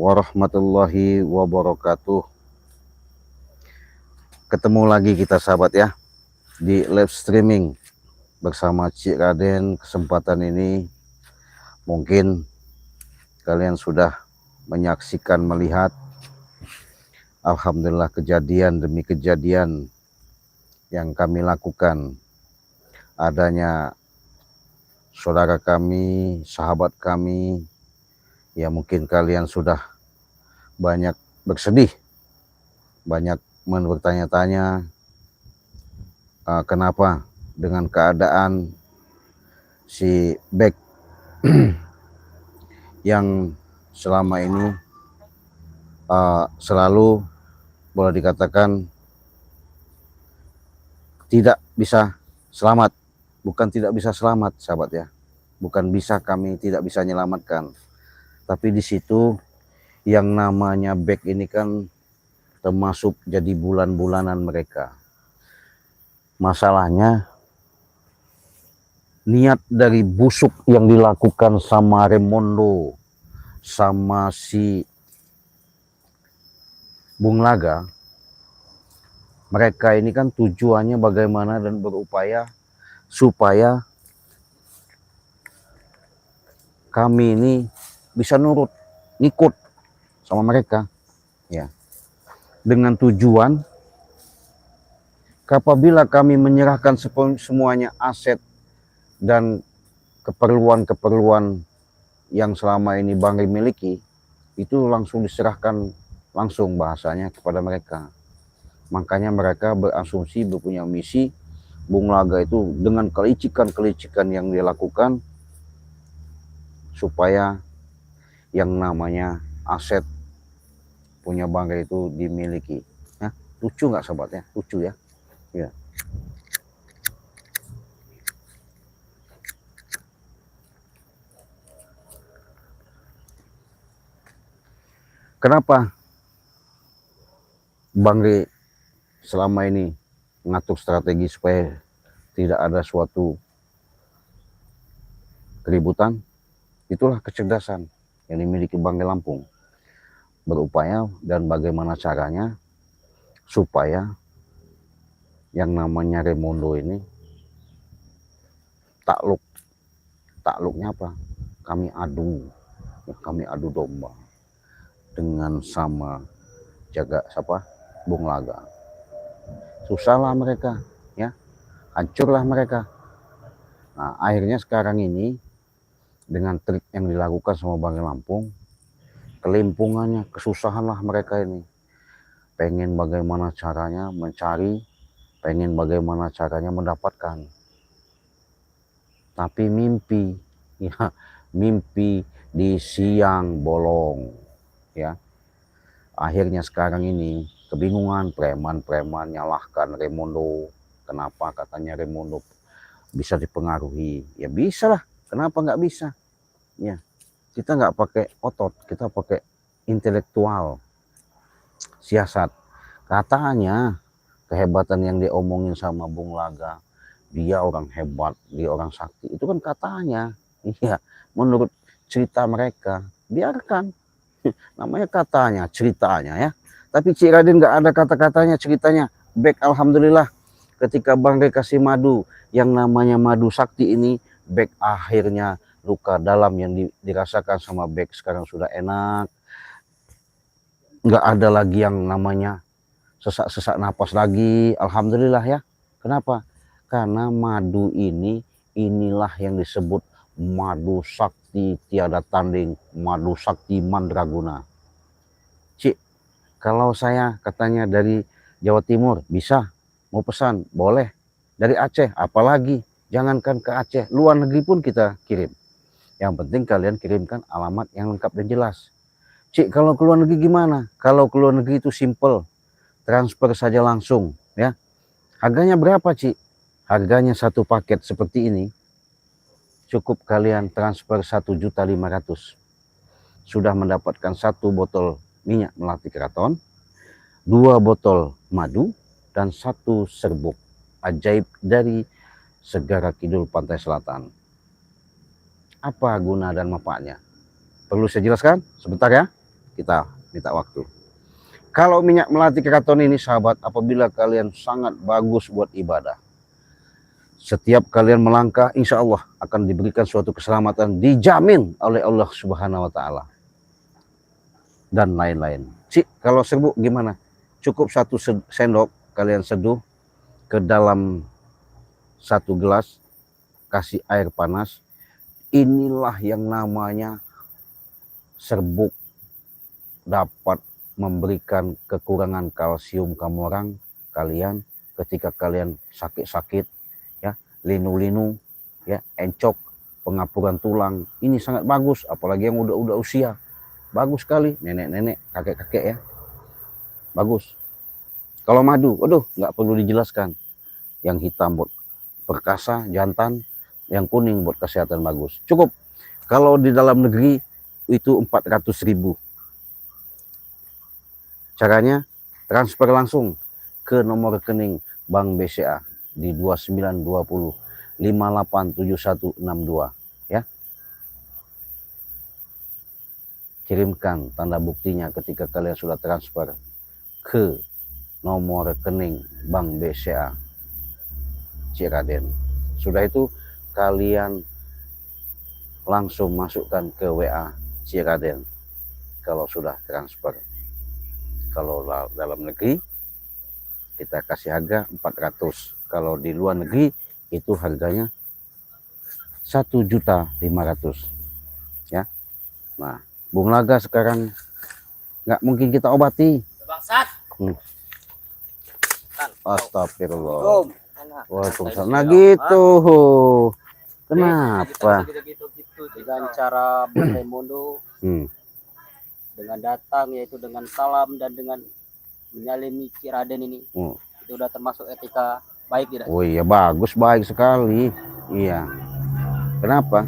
warahmatullahi wabarakatuh. Ketemu lagi kita sahabat ya di live streaming bersama Cik Raden. Kesempatan ini mungkin kalian sudah menyaksikan, melihat alhamdulillah kejadian demi kejadian yang kami lakukan. Adanya saudara kami, sahabat kami, ya mungkin kalian sudah banyak bersedih, banyak bertanya-tanya kenapa dengan keadaan si Bek yang selama ini selalu boleh dikatakan tidak bisa selamat. Bukan tidak bisa selamat sahabat ya, bukan kami tidak bisa menyelamatkan, tapi di situ yang namanya Bek ini kan termasuk jadi bulan-bulanan mereka. Masalahnya niat dari busuk yang dilakukan sama Raimondo sama si Bung Laga, mereka ini kan tujuannya bagaimana dan berupaya supaya kami ini bisa nurut, ngikut sama mereka ya, dengan tujuan apabila kami menyerahkan semuanya aset dan keperluan-keperluan yang selama ini Bang Ri miliki, itu langsung diserahkan langsung bahasanya kepada mereka. Makanya mereka berasumsi, berpunya misi, Bung Laga itu dengan kelicikan-kelicikan yang dia lakukan supaya yang namanya aset punya Bang Ri itu dimiliki. Nah, lucu nggak sobat ya? Lucu ya. Ya. Kenapa Bang Ri selama ini mengatur strategi supaya tidak ada suatu keributan? Itulah kecerdasan yang dimiliki Bang Ri Lampung, berupaya dan bagaimana caranya supaya yang namanya Raimondo ini takluk. Takluknya apa? Kami adu domba dengan sama jaga Bung Laga. Susahlah mereka ya, hancurlah mereka. Nah akhirnya sekarang ini dengan trik yang dilakukan sama Bang Ri Lampung, kelimpungannya, kesusahanlah mereka ini, pengen bagaimana caranya mencari, pengen bagaimana caranya mendapatkan, tapi mimpi ya, mimpi di siang bolong ya. Akhirnya sekarang ini kebingungan, preman nyalahkan Raimondo. Kenapa katanya Raimondo bisa dipengaruhi? Ya bisa lah, kenapa nggak bisa ya. Kita nggak pakai otot, kita pakai intelektual, siasat. Katanya kehebatan yang diomongin sama Bung Laga, dia orang hebat, dia orang sakti, itu kan katanya. Iya, menurut cerita mereka, biarkan. Namanya katanya, ceritanya ya. Tapi Cik Raden nggak ada kata-katanya, ceritanya. Bek alhamdulillah ketika Bang Ri kasih madu, yang namanya madu sakti ini, Bek akhirnya luka dalam yang dirasakan sama Bek sekarang sudah enak. Nggak ada lagi yang namanya sesak-sesak napas lagi, alhamdulillah ya. Kenapa? Karena madu ini, inilah yang disebut madu sakti tiada tanding, madu sakti mandraguna. Cik, kalau saya katanya dari Jawa Timur, bisa mau pesan, boleh. Dari Aceh, apalagi, jangankan ke Aceh, luar negeri pun kita kirim. Yang penting kalian kirimkan alamat yang lengkap dan jelas. Cik, kalau ke luar negeri gimana? Kalau ke luar negeri itu simple, transfer saja langsung ya. Harganya berapa Cik? Harganya satu paket seperti ini cukup kalian transfer 1.500.000, sudah mendapatkan 1 botol minyak melati keraton, 2 botol madu, dan 1 serbuk ajaib dari Segara Kidul Pantai Selatan. Apa guna dan manfaatnya? Perlu saya jelaskan sebentar ya. kita minta waktu. Kalau minyak melati keraton ini sahabat, apabila kalian sangat bagus buat ibadah, setiap kalian melangkah insya Allah akan diberikan suatu keselamatan, dijamin oleh Allah Subhanahu wa Ta'ala, dan lain-lain. Kalau serbuk gimana? Cukup 1 sendok kalian seduh ke dalam 1 gelas, kasih air panas. Inilah yang namanya serbuk dapat memberikan kekurangan kalsium kalian ketika kalian sakit-sakit, ya, linu-linu, ya, encok, pengapuran tulang. Ini sangat bagus, apalagi yang udah usia. Bagus sekali, nenek-nenek, kakek-kakek, ya. Bagus. Kalau madu, aduh, nggak perlu dijelaskan. Yang hitam buat perkasa, jantan, yang kuning buat kesehatan bagus. Cukup. Kalau di dalam negeri itu 400.000. Caranya transfer langsung ke nomor rekening Bank BCA di 2920 587162, ya. Kirimkan tanda buktinya ketika kalian sudah transfer ke nomor rekening Bank BCA Ciraden. Sudah itu kalian langsung masukkan ke WA Ciraden kalau sudah transfer. Kalau dalam negeri kita kasih harga 400. Kalau di luar negeri itu harganya 1.500.000, ya. Nah, Bung Laga sekarang nggak mungkin kita obati. Bangsat. Astagfirullah. Waalaikumsalam. Nah gitu. Kenapa? Dengan cara Bung Raimundo dengan datang, yaitu dengan salam dan dengan menyalimi Ciraden ini, itu udah termasuk etika baik tidak? Oh iya, bagus, baik sekali. Iya. Kenapa?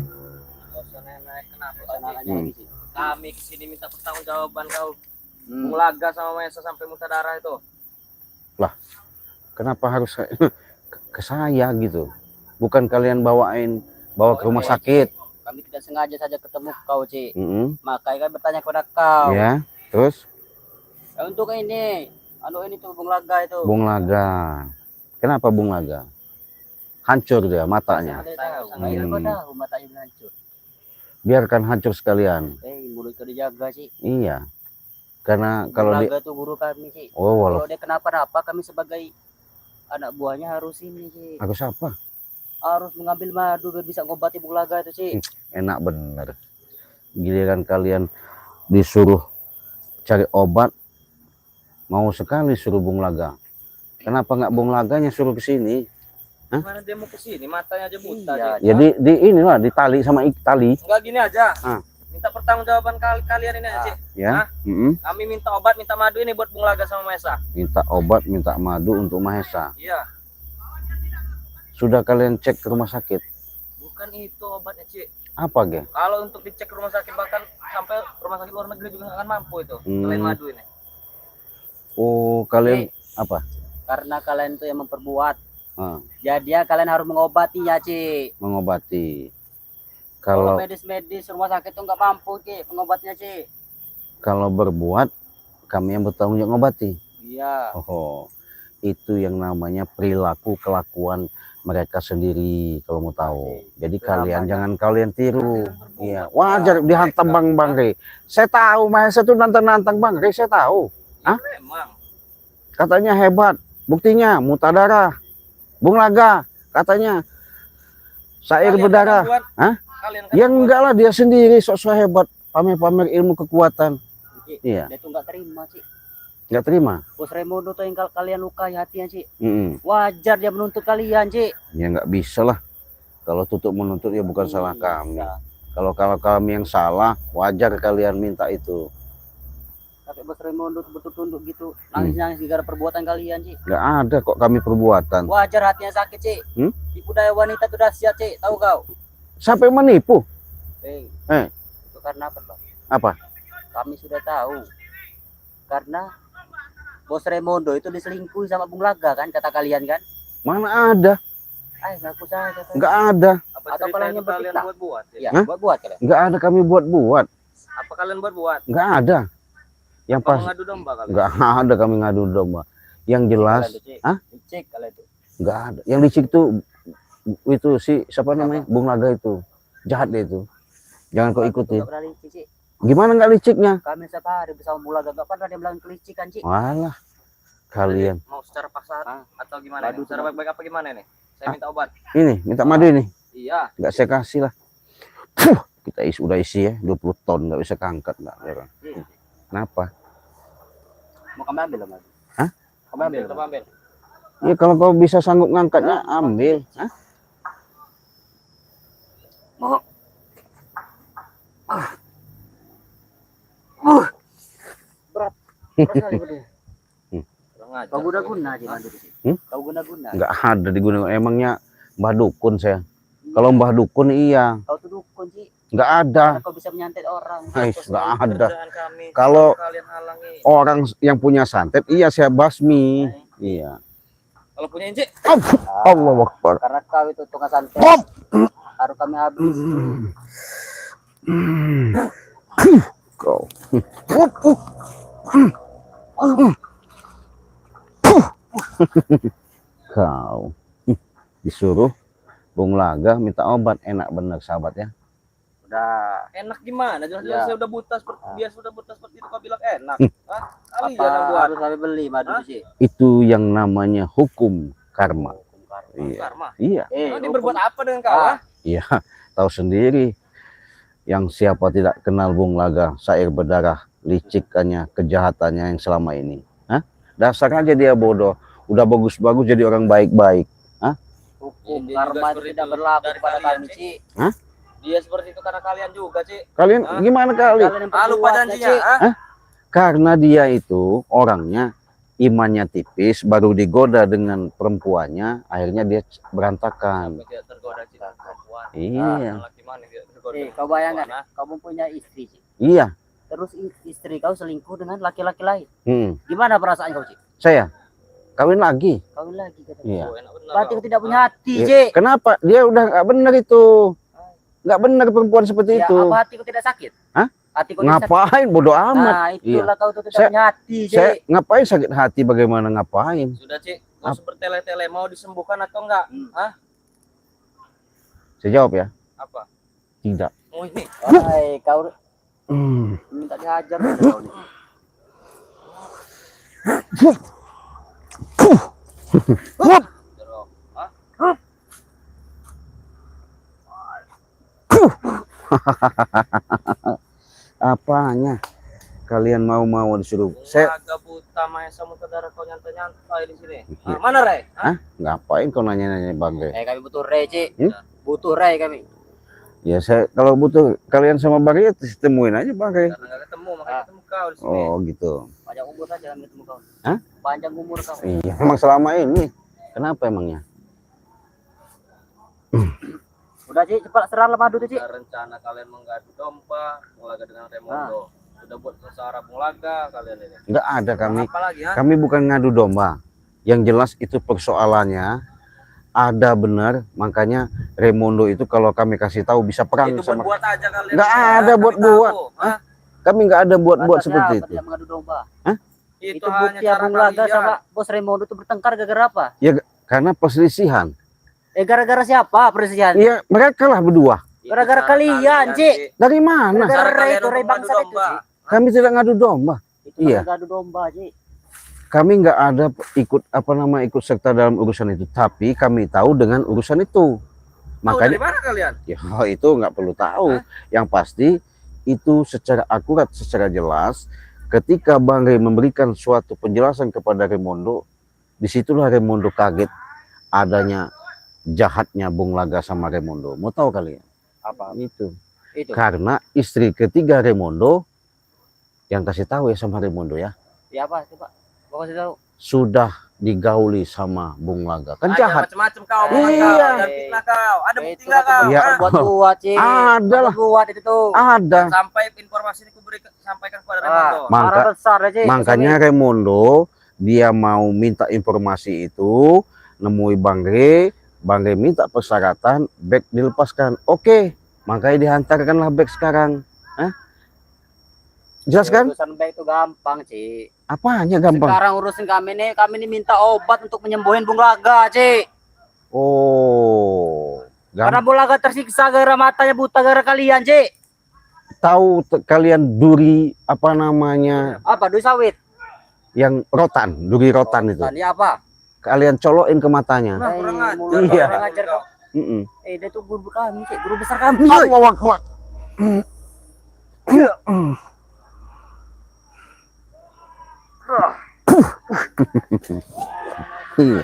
Kami kesini minta pertanggungjawaban kau. Bung Laga sama Maesa sampai muntah darah itu. Lah, kenapa harus ke saya gitu? Bukan kalian bawa ke rumah sakit? Kami tidak sengaja saja ketemu kau, Ci. Makanya kan bertanya kepada kau. Ya, terus? Untuk ini tuh Bung Laga itu. Bung Laga. Kenapa Bung Laga? Hancur dia matanya. Matanya hancur. Biarkan hancur sekalian. Mulut itu dijaga, Ci. Iya. Karena kalau Bung Laga itu guru kami, Ci. Oh, kalau dia kenapa-napa, kami sebagai anak buahnya harus ini, Ci. Harus apa? Harus mengambil madu biar bisa ngobati Bung Laga itu, Ci. Enak bener. Giliran kalian disuruh cari obat, mau sekali suruh Bung Laga. Kenapa nggak Bung Laganya suruh ke sini? Mana dia mau ke sini? Matanya aja buta. Iya. Ya di inilah, ditali sama tali. Enggak, gini aja. Minta pertanggungjawaban kalian ini aja. Ya. Kami minta obat, minta madu ini buat Bung Laga sama Maesa. Minta obat, minta madu untuk Mahesa. Iya. Sudah kalian cek ke rumah sakit? Bukan itu obatnya, Ci. Apa, Ge? Kalau untuk dicek ke rumah sakit, bahkan sampai rumah sakit luar negeri juga nggak akan mampu itu. Selain madu ini. Oh, kalian apa? Karena kalian itu yang memperbuat. Jadi kalian harus mengobati ya, Ci. Mengobati. Kalau medis-medis rumah sakit itu nggak mampu, Ci, pengobatnya, Ci. Kalau berbuat, kami yang bertanggung jawab ngobati. Iya. Oh, itu yang namanya perilaku kelakuan mereka sendiri kalau mau tahu. Jadi kalian jangan kalian tiru. Iya, wajar dihantam Bang Rey. Saya tahu Mahesa tuh nantang-nantang Bang Rey, saya tahu. Memang. Katanya hebat. Buktinya muntah darah. Bung Laga katanya sair berdarah. Ya enggak lah, dia sendiri sok-sok hebat, pamer-pamer ilmu kekuatan. Iya. Dia tuh nggak terima, Ci. Nggak terima. Bos Raimundo tuh yang kalian lukai hatinya, Ci. Wajar dia menuntut kalian, Ci. Ya nggak bisa lah. Kalau tutup menuntut ya bukan salah kami. Kalau kami yang salah, wajar kalian minta itu. Tapi Bos Raimundo betul-betul gitu, nangis-nangis gara perbuatan kalian, Ci. Nggak ada kok kami perbuatan. Wajar hatinya sakit, Ci. Tipu daya wanita itu dahsyat, Ci. Tahu kau? Sampai menipu. Itu karena apa, Bang? Apa? Kami sudah tahu. Karena Bos Raimundo itu diselingkuhi sama Bung Laga kan, kata kalian kan? Mana ada? Ngaku saja. Enggak ada. Atau kalian buat-buat? Ya, Hah? buat-buat kalian. Enggak ada kami buat-buat. Apa kalian buat-buat? Enggak ada. Yang pas ngadu domba kali. nggak ada kami ngadu domba. Yang jelas, Licik kalau itu. nggak ada. Yang licik itu si siapa namanya? Bung Laga itu. Jahat dia itu. Jangan kau ikuti. Nggak pernah licik, Cik. Gimana nggak liciknya? Kami setiap hari bersama Bulaga nggak pernah dia bilang kelicikan, Cik. Walah, kalian. Mau secara paksa atau gimana? Waduh, Secara baik-baik apa gimana nih? Saya minta obat. Ini minta madu ini. Iya. Nggak saya kasih lah. Kita udah isi ya 20 ton, nggak bisa keangkat nggak ya kan? Kenapa? Mau kami ambil Mas. Hah? Kami ambil. Coba ambil. Ya kalau kau bisa sanggup ngangkatnya ambil. Hah? Mau. Berat. Berat sekali berdua. Kau guna-guna aja mandi di sini. Kau guna-guna. Nggak ada digunakan. Emangnya Mbah Dukun saya. Kalau Mbah Dukun iya. Kau tuh dukun, Cik. Nggak ada. Karena kau bisa menyantet orang. Nggak ada. Kami, Kalau kalian halangi. orang yang punya santet, iya saya basmi. Iya. Kalau punya Inci, Allah Akbar. Karena kau itu tukang santet. Harus kami habis. Kau. Kau disuruh Bung Laga minta obat, enak bener sahabat ya. Udah. enak gimana? Jelas-jelas Ya. saya udah buta seperti dia sudah buta seperti itu kau bilang enak. Hah? Kalian Apa yang buat harus kami beli madu di sini? Itu yang namanya hukum karma. Iya. karma. Iya. Emang dia berbuat apa dengan kau? Ah. Iya, tahu sendiri. Yang siapa tidak kenal Bung Laga, sair berdarah, licikannya, kejahatannya yang selama ini. Hah? Dasar aja dia bodoh. Udah bagus-bagus jadi orang baik-baik. Hah? Hukum Dia juga karma itu seperti tidak itu berlaku dari pada kalian, kami, Cik. Cik. Hah? Dia seperti itu karena kalian juga, Cik. Kalian Hah? gimana kali? Kalian yang Ah, lupa berbuat, janjinya. Cik. Ah? Karena dia itu orangnya imannya tipis, baru digoda dengan perempuannya, akhirnya dia berantakan. Sampai tidak tergoda cinta perempuan. Iya. Laki mana dia tergoda Kau bayangkan, perempuan, ah? kamu punya istri, Cik. Iya. Terus istri kau selingkuh dengan laki-laki lain. Gimana Gimana perasaan kau, Cik? saya kawin lagi. Kawin lagi katanya. Iya. Oh, enak benar Berarti kau. kau tidak punya hati, Ya, Cik. kenapa? Dia udah nggak benar itu. Nggak benar perempuan seperti Ya, itu. apa hati kau tidak sakit? Hah? Hati kau tidak sakit. Ngapain? Bodoh amat. Nah, itulah kau tuh tidak Saya- punya hati, Cik. Saya ngapain sakit hati? Bagaimana ngapain? Sudah, Cik. Kau bertele-tele mau disembuhkan atau enggak? Hah? Saya jawab ya. Apa? Tidak. Oh, ini. Hai, kau Hmm. minta dihajar kau nih. Jorok. Hah? Apanya? Kalian mau disuruh? Saya Laga buta Mahesa Mutadara kau nyantai di sini. Iya. Ah, mana, Rey? Hah? Ngapain kau nanya-nanya Bang Re? Kami butuh Ray, Cik. Hmm? Butuh Ray kami. Ya saya kalau butuh kalian sama Bang Re, temuin aja Bang Re. Karena nggak ketemu, makanya ketemu kau di sini. Oh gitu. Panjang umur saja kami ketemu kau. Hah? Panjang umur kau. Iya, emang selama ini. Kenapa emangnya? Udah, Cik, cepat serahlah madu tuh, Cik. Ada rencana kalian menggadu domba, Mulaga dengan Remondo. Sudah buat sengsara Mulaga kalian ini. Enggak ada kami. Apa lagi, ha? Kami bukan ngadu domba. Yang jelas itu persoalannya ada benar, makanya Remondo itu kalau kami kasih tahu bisa perang Itu sama. buat aja kalian. Nggak ini, ada Kami buat-buat. tahu, ha? Kami nggak ada buat-buat Batasnya seperti apa itu. tidak mengadu domba. Itu, Itu hanya bukti cara Abang Laga kalian. sama Bos Raimundo itu bertengkar gara-gara apa? Karena perselisihan. Gara-gara siapa perselisihan? Iya, mereka lah berdua. Itu Gara-gara cara kalian, Cik. Dari mana? Gara-gara Cara kalian itu Ray untuk bangsa mengadu itu, domba. Cik. Kami tidak ngadu domba. Itu Iya. mengadu domba, Cik. Kami nggak ada ikut serta dalam urusan itu. Tapi kami tahu dengan urusan itu. Tahu dari Makanya mana kalian? ya itu nggak perlu tahu. Yang pasti itu secara akurat, secara jelas. Ketika Bang Rey memberikan suatu penjelasan kepada Remondo, disitulah Remondo kaget adanya jahatnya Bung Laga sama Remondo. Mau tahu kalian? Apa? Itu. Itu. Karena istri ketiga Remondo yang kasih tahu ya sama Remondo ya, Ya apa, coba. Kau kasih tahu. sudah digauli sama Bung Laga. Kan Ada jahat. macam-macam kau, Iya. kau, dan fitnah kau. Ada bukti Itu nggak kau? Iya. Ha? buat-buat, Cik. Ada lah. Buat itu tuh. Ada. Sampai informasi ini sampaikan kepada Ah. Remondo. Mangka- Marah besar ya, Cik. Makanya Remondo dia mau minta informasi itu, nemui Bang Rey minta persyaratan, bag dilepaskan. Oke, makanya dihantarkanlah bag sekarang. Jelaskan. Urusan baik itu gampang, Ci. Apanya gampang? Sekarang urusin kami nih minta obat untuk menyembuhin Bung Laga, Ci. Oh, Karena Bung Laga tersiksa gara matanya buta gara kalian, Ci. tahu kalian duri apa namanya Apa? Duri sawit. yang rotan, duri rotan itu. Tadi apa? Kalian colokin ke matanya. Nah, kurang ajar. Iya. Kurang ajar kau. Mm-mm. Dia tuh guru kami, Ci. Guru besar kami. Allahu Akbar. Iya.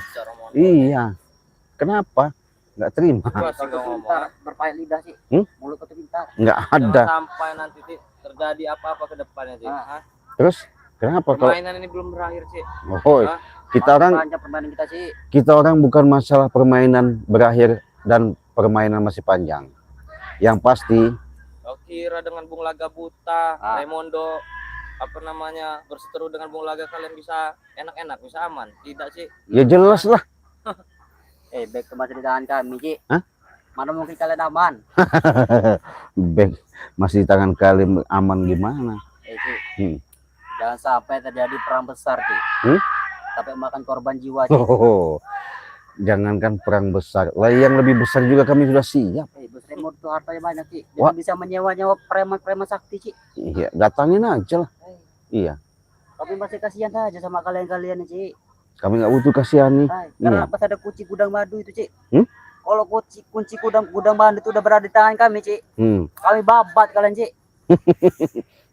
Iya. Kenapa? Nggak terima. Gua sih nggak ngomong. Berpahit lidah, Ci. Mulut kau tuh pintar. Nggak Jangan ada. sampai nanti terjadi apa-apa ke depannya sih. Ah. Terus kenapa kalau Permainan ini belum berakhir sih. oh, Hah? kita orang Panjang permainan kita, Ci. kita orang bukan masalah permainan berakhir dan permainan masih panjang. Yang pasti Kau kira dengan Bung Laga buta, Ah. Raimundo apa namanya berseteru dengan Bung Laga kalian bisa enak-enak, bisa aman? Tidak sih. ya jelas lah. Back ke masa di tangan kami, Ci. Hah? Mana mungkin kalian aman? Bang, masih di tangan kalian aman gimana? Ci. Hmm. Jangan sampai terjadi perang besar, Ci. Sampai makan korban jiwa, Ci. Oh, jangankan perang besar, lah yang lebih besar juga kami sudah siap. Bos Raymond tuh hartanya banyak, Ci. Dia Wah. bisa menyewa-nyewa preman-preman sakti, Ci. Iya, datangin aja lah. Iya, Tapi masih kasihan aja sama kalian-kalian, Ci. kami nggak butuh kasihani. Karena pas ada kunci gudang madu itu, Ci. Hmm? Kalau kunci gudang madu itu udah berada di tangan kami, Ci. Hmm, Kami babat kalian, Ci.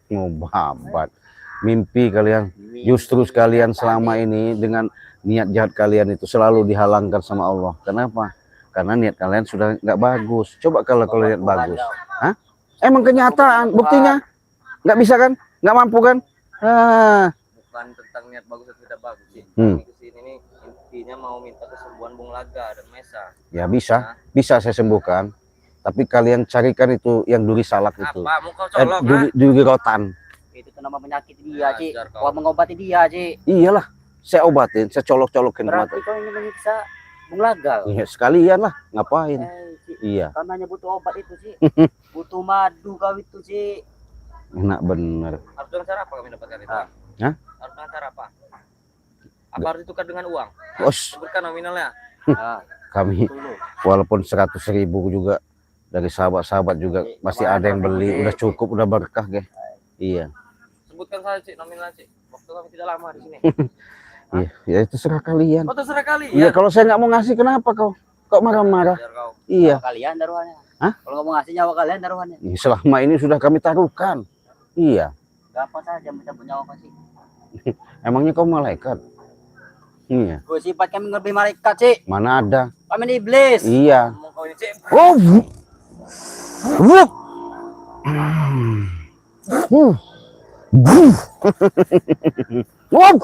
mau babat. Mimpi kalian, justru sekalian selama ini dengan niat jahat kalian itu selalu dihalangkan sama Allah. Kenapa? Karena niat kalian sudah nggak bagus. Coba kalau lihat bagus. Hah? Emang kenyataan, buktinya nggak bisa kan? Nggak mampu kan? Bukan tentang niat bagus atau tidak bagus sih. Hmm. Kami kesini nih intinya mau minta kesembuhan Bung Laga dan Mesa. Ya bisa saya sembuhkan. Tapi kalian carikan itu yang duri salak itu. Apa? Mau kau colok? Duri rotan. Itu tuh nama penyakit dia, Ci. Ajar kau. Kau mengobati dia, Ci. Iyalah, saya obatin, saya colok-colokin ke mata. Berarti kau ingin menyiksa Bung Laga. Iya, sekalian lah, ngapain? Ci. Iya, Karena hanya butuh obat itu, Ci. Butuh madu kau itu, Ci. enak bener. Harus dengan cara apa kami dapatkan itu? Hah? Harus dengan cara apa? Apa harus ditukar dengan uang? Bos, Sebutkan nominalnya. Nah, kami dulu. walaupun 100.000 juga dari sahabat-sahabat juga masih ada yang beli, udah cukup, udah berkah, guys. Iya, Sebutkan saja Cik, nominal Cik. Waktu kami tidak lama di sini. iya, ya itu serah kalian. Oh terserah kali Iya, ya. kalau saya nggak mau ngasih, kenapa kau? Kok marah-marah? Ajar kau. Iya, Nyawa kalian taruhannya. Hah? Kalau nggak mau ngasih nyawa kalian taruhannya. ya, selama ini sudah kami taruhkan. Iya, Gampang saja mencabut nyawa kau, Ci. emangnya kau malaikat? Iya, Gue sifat kami lebih malaikat, Ci. mana ada? Kami ini iblis. Iya. Ngomong kau ini Cik. Oh, wuk. Wuk.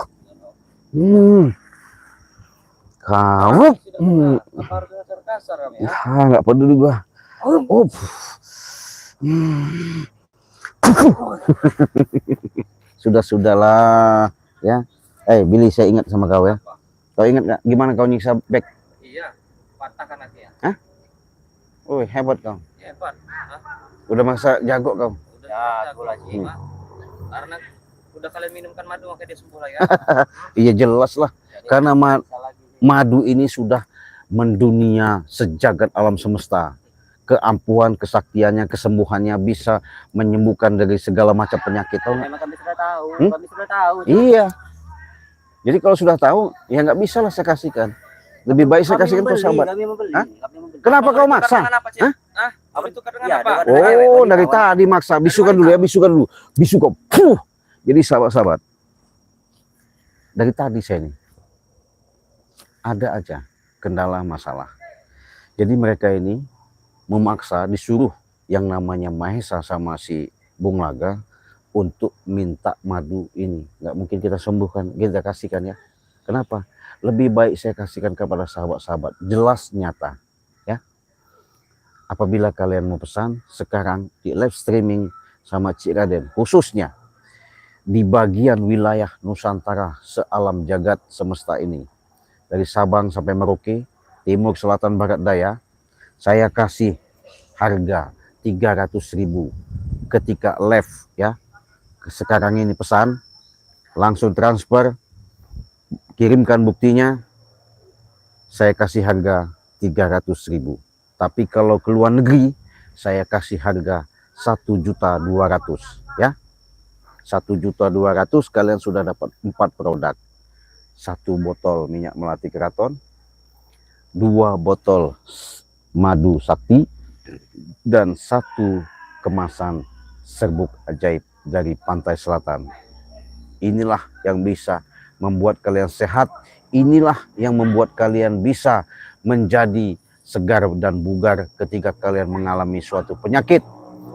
Kamu, Apa harus kasar-kasar kami ya? nggak peduli gua. Oh. Sudahlah, ya. Billy, saya ingat sama kau ya. Kau ingat nggak gimana kau nyiksa back? Iya. Patahkan hati ya. Wih, hebat kau. Hebat. Hah? Udah masa jago kau. Udah Jago lah, Ci. Hah? Karena udah kalian minumkan madu makanya dia sembuh lah ya. Iya jelas lah. Karena Bisa lagi, Ci. madu ini sudah mendunia sejagat alam semesta. Keampuhan, kesaktiannya, kesembuhannya bisa menyembuhkan dari segala macam penyakit. Tahu nggak? Memang kami sudah tahu. Hmm? Kami sudah tahu, Ci. Iya. Jadi kalau sudah tahu, ya nggak bisa lah saya kasihkan. Lebih baik saya Kami kasihkan ke membeli, sahabat. Kami membeli. Hah? Kami membeli. Kenapa kau Ditukar maksa? dengan apa Cik? Hah? Hah? Apa ditukar dengan Iya, apa? dengan- dengan- Oh, dari kawan. tadi maksa. Bisukan dulu ya, bisukan dulu. Bisu kau. Puh. Jadi sahabat-sahabat. Dari tadi saya nih. Ada aja kendala masalah. Jadi mereka ini memaksa, disuruh yang namanya Mahesa sama si Bung Laga untuk minta madu ini. Nggak mungkin kita sembuhkan, kita kasihkan ya. Kenapa? Lebih baik saya kasihkan kepada sahabat-sahabat. Jelas nyata. Ya. Apabila kalian mau pesan, sekarang di live streaming sama Cik Raden. Khususnya di bagian wilayah Nusantara sealam jagat semesta ini. Dari Sabang sampai Merauke, Timur, Selatan, Barat, Daya. Saya kasih harga 300.000 ketika live ya. sekarang ini pesan, langsung transfer, kirimkan buktinya, saya kasih harga 300.000. Tapi kalau ke luar negeri, saya kasih harga 1.200.000 ya. 1.200.000 kalian sudah dapat 4 produk. 1 botol minyak melati keraton, 2 botol madu sakti, dan 1 kemasan serbuk ajaib dari pantai selatan. Inilah yang bisa membuat kalian sehat. Inilah yang membuat kalian bisa menjadi segar dan bugar ketika kalian mengalami suatu penyakit.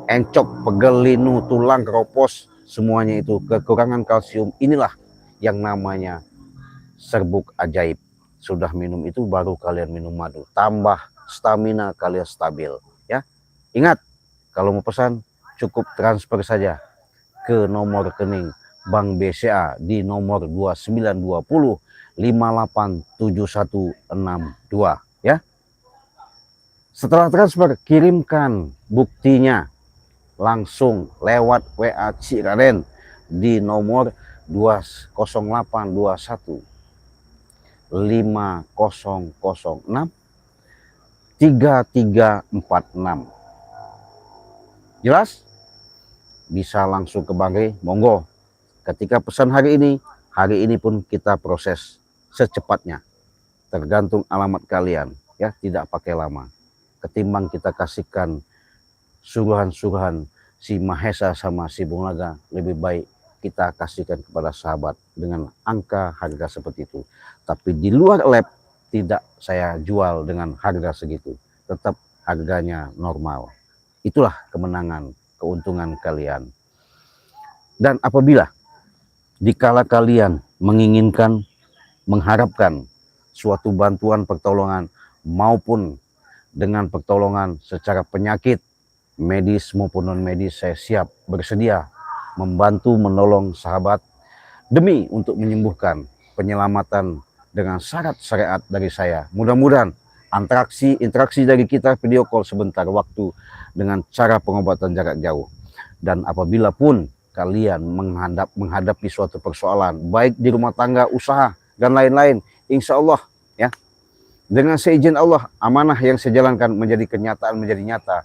Encok, pegel, linu, tulang, keropos, semuanya itu kekurangan kalsium. Inilah yang namanya serbuk ajaib. Sudah minum itu baru kalian minum madu. Tambah stamina kalian stabil. Ya, ingat, kalau mau pesan cukup transfer saja ke nomor rekening Bank BCA di nomor 2920 587162 ya. Setelah transfer, kirimkan buktinya langsung lewat WA Cik Raden di nomor 20821 5006 3346. Jelas? Bisa langsung ke Bangre, monggo. Ketika pesan hari ini pun kita proses secepatnya. Tergantung alamat kalian, ya, tidak pakai lama. Ketimbang kita kasihkan suruhan-suruhan si Mahesa sama si Bung Laga, lebih baik kita kasihkan kepada sahabat dengan angka harga seperti itu. Tapi di luar lab tidak saya jual dengan harga segitu. Tetap harganya normal. Itulah kemenangan, keuntungan kalian. Dan apabila dikala kalian menginginkan, mengharapkan suatu bantuan pertolongan maupun dengan pertolongan secara penyakit, medis maupun non medis, saya siap bersedia membantu menolong sahabat demi untuk menyembuhkan, penyelamatan dengan syarat syariat dari saya. Mudah-mudahan interaksi dari kita video call sebentar waktu dengan cara pengobatan jarak jauh. Dan apabila pun kalian menghadapi suatu persoalan baik di rumah tangga, usaha dan lain-lain, insya Allah ya, dengan seizin Allah, amanah yang saya jalankan menjadi kenyataan, menjadi nyata.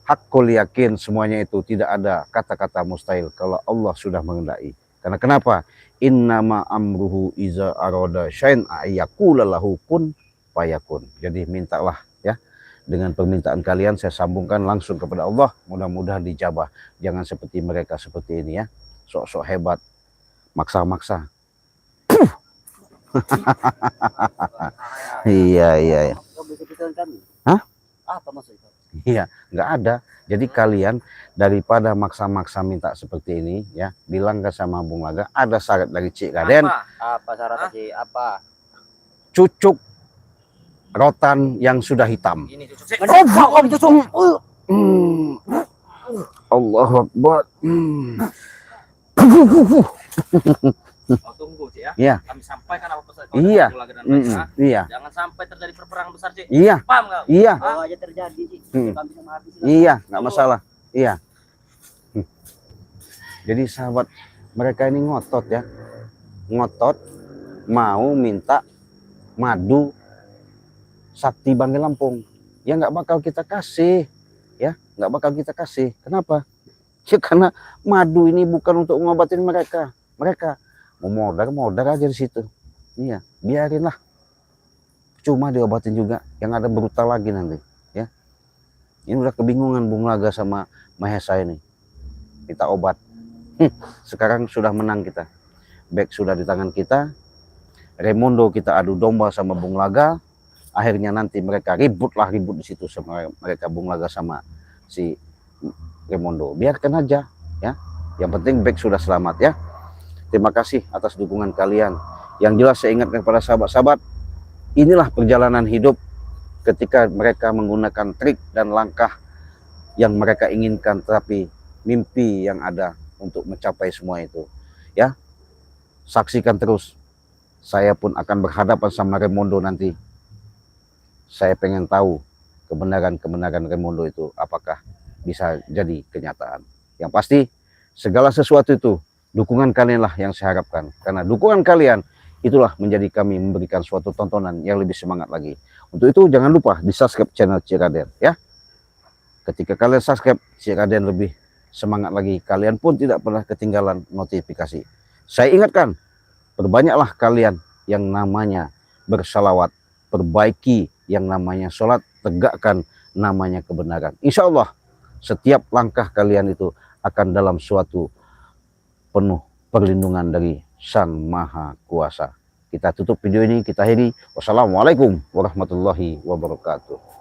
Hakul yakin semuanya itu tidak ada kata-kata mustahil kalau Allah sudah mengendaki. Karena kenapa? Innama amruhu iza aroda syai'an ayyaqula lahu kun fayakun. Jadi mintalah ya. Dengan permintaan kalian saya sambungkan langsung kepada Allah. Mudah-mudahan dijabah. Jangan seperti mereka seperti ini ya. Sok-sok hebat. Maksa-maksa. Iya. Hah? Apa maksudnya? Iya, nggak ada. Jadi kalian daripada maksa-maksa minta seperti ini ya, bilang ke sama Bung Laga ada syarat dari Cik Raden. Apa syarat Cik? Apa? Cucuk rotan yang sudah hitam. Ini cucuk. Allahu Akbar. Oh, tunggu Cik ya. Iya. Kami sampaikan apa pesan Iya. Iya. Jangan sampai terjadi perperangan besar Cik. Iya. Paham kau? Iya. Kalau aja terjadi Cik, kami sama habis. Iya, nggak masalah. Iya. Jadi sahabat mereka ini ngotot ya. Ngotot mau minta madu sakti Banggai Lampung. Ya nggak bakal kita kasih. Ya, nggak bakal kita kasih. Kenapa? Ya karena madu ini bukan untuk ngobatin mereka. Mereka mau modar aja di situ. Iya, biarinlah. Cuma diobatin juga, yang ada brutal lagi nanti, ya. Ini udah kebingungan Bung Laga sama Mahesa ini. Kita obat. Sekarang sudah menang kita. Back sudah di tangan kita. Raymondo kita adu domba sama Bung Laga. Akhirnya nanti mereka ribut di situ sama mereka Bung Laga sama si Raymondo. Biarkan aja, ya. Yang penting back sudah selamat ya. Terima kasih atas dukungan kalian. Yang jelas saya ingatkan kepada sahabat-sahabat, inilah perjalanan hidup ketika mereka menggunakan trik dan langkah yang mereka inginkan, tapi mimpi yang ada untuk mencapai semua itu. Ya, saksikan terus. Saya pun akan berhadapan sama Raymondo nanti. Saya pengen tahu kebenaran Raymondo itu apakah bisa jadi kenyataan. Yang pasti segala sesuatu itu Dukungan kalian lah yang saya harapkan. Karena dukungan kalian itulah menjadi kami memberikan suatu tontonan yang lebih semangat lagi. Untuk itu jangan lupa di subscribe channel Cik Raden ya. Ketika kalian subscribe, Cik Raden lebih semangat lagi. Kalian pun tidak pernah ketinggalan notifikasi. Saya ingatkan, perbanyaklah kalian yang namanya bersalawat, perbaiki yang namanya sholat, tegakkan namanya kebenaran. Insya Allah setiap langkah kalian itu akan dalam suatu penuh perlindungan dari Sang Maha Kuasa. Kita tutup video ini, kita akhiri. Wassalamualaikum warahmatullahi wabarakatuh.